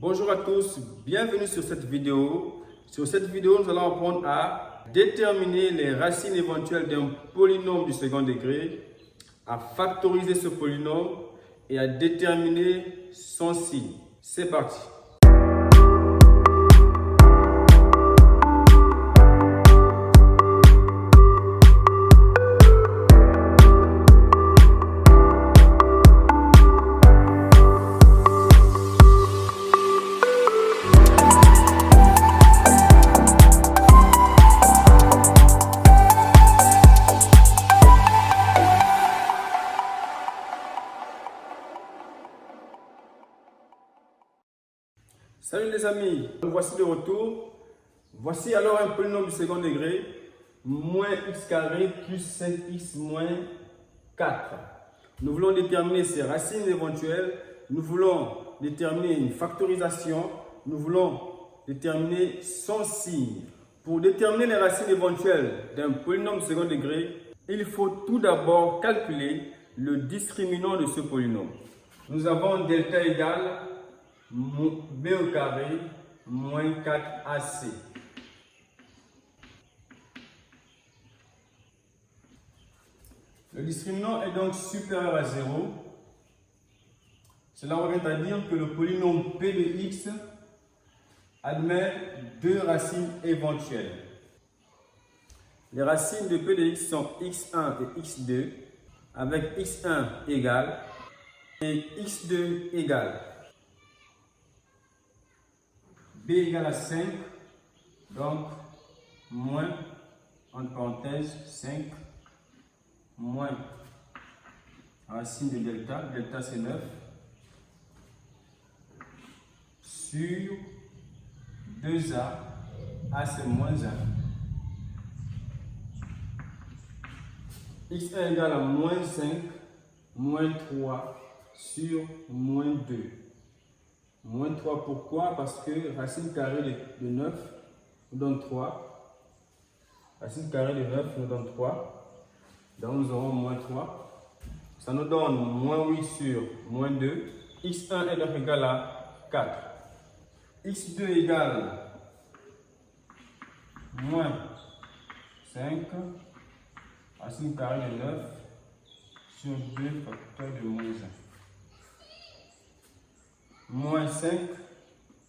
Bonjour à tous, bienvenue sur cette vidéo. Sur cette vidéo, nous allons apprendre à déterminer les racines éventuelles d'un polynôme du second degré, à factoriser ce polynôme et à déterminer son signe. C'est parti. Salut les amis, voici de retour. Voici alors un polynôme du second degré, moins x carré plus 5x moins 4. Nous voulons déterminer ses racines éventuelles, nous voulons déterminer une factorisation, nous voulons déterminer son signe. Pour déterminer les racines éventuelles d'un polynôme du second degré, il faut tout d'abord calculer le discriminant de ce polynôme. Nous avons delta égale b au carré moins 4ac. Le discriminant est donc supérieur à 0. Cela revient à dire que le polynôme p de x admet deux racines éventuelles. Les racines de p de x sont x1 et x2, avec x1 égale et x2 égale. B égale à 5, donc moins, entre parenthèses, 5, moins racine de delta, delta c'est 9, sur 2a, a c'est moins 1. x1 égale à moins 5, moins 3 sur moins 2. Moins 3, pourquoi? Parce que racine carrée de 9 nous donne 3. Racine carrée de 9 nous donne 3. Donc nous aurons moins 3. Ça nous donne moins 8 sur moins 2. x1 est donc égal à 4. x2 égale moins 5. Racine carrée de 9 sur 2 facteur de moins 1. Moins 5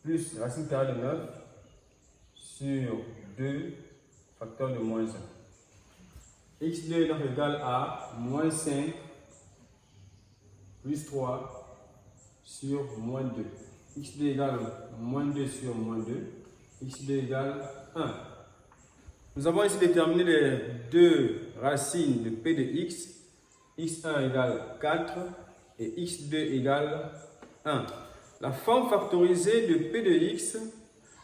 plus racine carrée de 9 sur 2 facteur de moins 1. x2 est donc égal à moins 5 plus 3 sur moins 2. x2 égale moins 2 sur moins 2. x2 égale 1. Nous avons ici déterminé les deux racines de p de x. x1 égale 4 et x2 égale 1. La forme factorisée de p de x,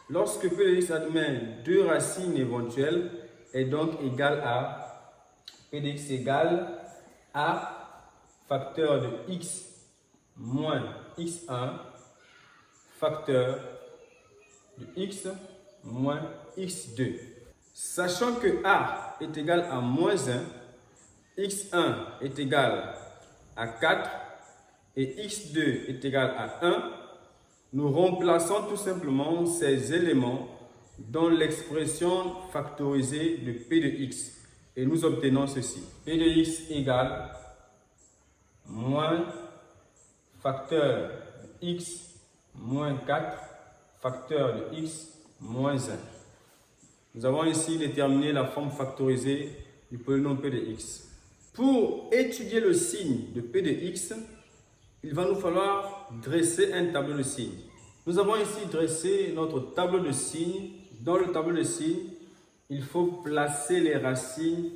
lorsque p de x admet deux racines éventuelles, est donc égale à p de x égale à facteur de x moins x1 facteur de x moins x2. Sachant que a est égal à moins 1, x1 est égal à 4 et x2 est égal à 1, nous remplaçons tout simplement ces éléments dans l'expression factorisée de p de x et nous obtenons ceci. P de x égale moins facteur de x moins 4 facteur de x moins 1. Nous avons ici déterminé la forme factorisée du polynôme p de x. Pour étudier le signe de p de x, il va nous falloir dresser un tableau de signes. Nous avons ici dressé notre tableau de signes. Dans le tableau de signes, il faut placer les racines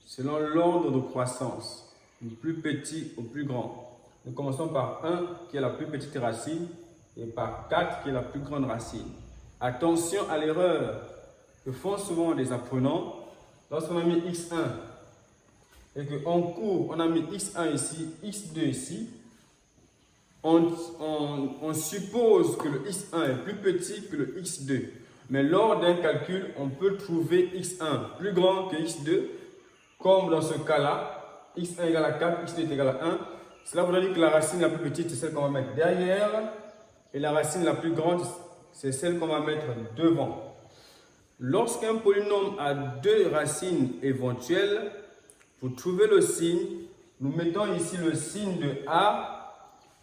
selon l'ordre de croissance, du plus petit au plus grand. Nous commençons par 1 qui est la plus petite racine et par 4 qui est la plus grande racine. Attention à l'erreur que font souvent les apprenants. Lorsqu'on a mis x1 et qu'en cours on a mis x1 ici, x2 ici, on suppose que le x1 est plus petit que le x2. Mais lors d'un calcul, on peut trouver x1 plus grand que x2, comme dans ce cas-là, x1 égale à 4, x2 est égal à 1. Cela voudrait dire que la racine la plus petite, c'est celle qu'on va mettre derrière et la racine la plus grande, c'est celle qu'on va mettre devant. Lorsqu'un polynôme a deux racines éventuelles, pour trouver le signe, nous mettons ici le signe de A,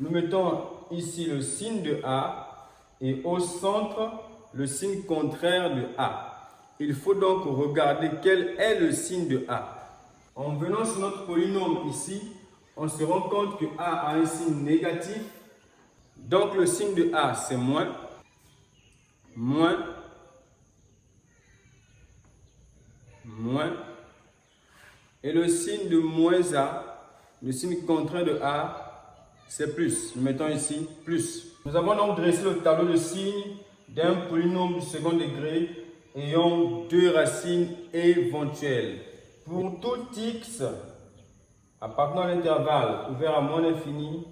nous mettons ici le signe de A et au centre, le signe contraire de A. Il faut donc regarder quel est le signe de A. En venant sur notre polynôme ici, on se rend compte que A a un signe négatif. Donc le signe de A, c'est moins, moins, moins. Et le signe de moins A, le signe contraire de A, c'est plus. Nous mettons ici plus. Nous avons donc dressé le tableau de signes d'un polynôme du second degré ayant deux racines éventuelles. Pour tout x appartenant à l'intervalle ouvert à moins l'infini,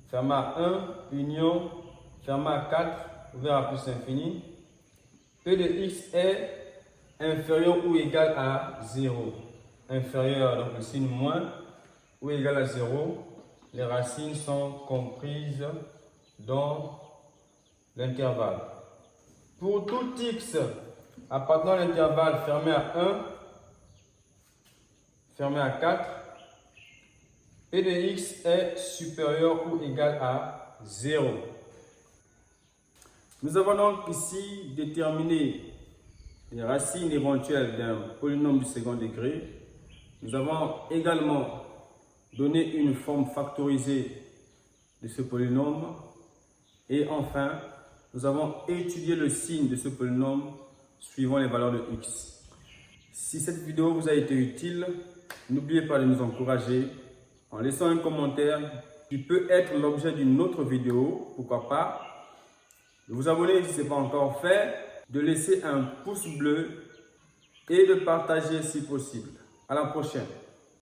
fermé à 1, union, fermé à 4, ouvert à plus infini, P de x est inférieur ou égal à 0. Inférieur, donc le signe moins, ou égal à 0, les racines sont comprises dans l'intervalle. Pour tout x appartenant à l'intervalle fermé à 1, fermé à 4, P de x est supérieur ou égal à 0. Nous avons donc ici déterminé les racines éventuelles d'un polynôme du second degré. Nous avons également donné une forme factorisée de ce polynôme. Et enfin, nous avons étudié le signe de ce polynôme suivant les valeurs de x. Si cette vidéo vous a été utile, n'oubliez pas de nous encourager en laissant un commentaire qui peut être l'objet d'une autre vidéo, pourquoi pas. De vous abonner si ce n'est pas encore fait, de laisser un pouce bleu et de partager si possible. À la prochaine.